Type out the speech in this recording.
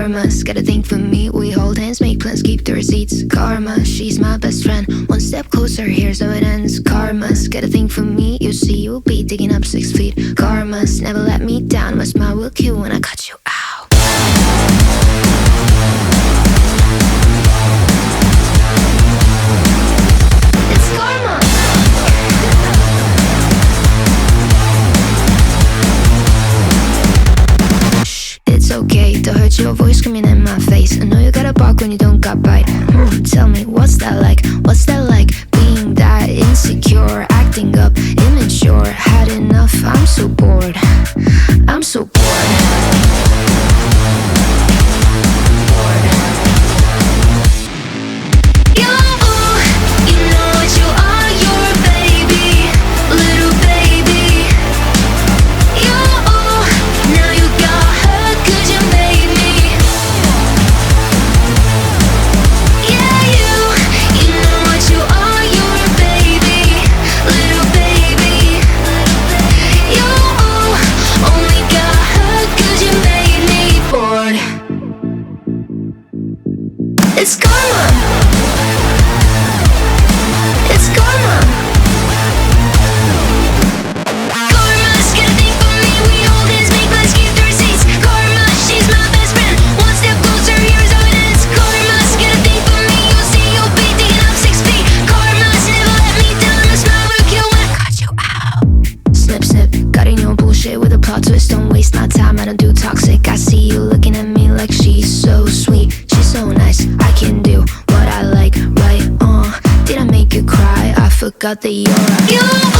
Karma's got a thing for me. We hold hands, make plans, keep the receipts. Karma, she's my best friend. One step closer, here's how it ends. Karma's got a thing for me. You see, you'll be digging up 6 feet. Karma's never let me down. My smile will kill when I cut you out. It's karma. Shh, it's okay to hurt your voice screaming in my face. I know you gotta bark when you don't got bite. Tell me, what's that like? What's that like? Being that insecure, acting up, immature. Had enough, I'm so bored. I'm so bored. It's karma. It's karma. Karma's got a thing for me. We hold hands, make plans, keep the receipts. Karma, she's my best friend. One step closer, here's how it ends. Karma's got a thing for me. You'll see, you'll be digging up 6 feet. Karma's never let me down. My smile will kill when I cut you out. Snip, snip, got in your bullshit with a plot twist. Don't waste my time, I don't do toxic. I see you looking at me like she's so sweet. She's so nice, I can do what I like, right? Did I make you cry? I forgot that you're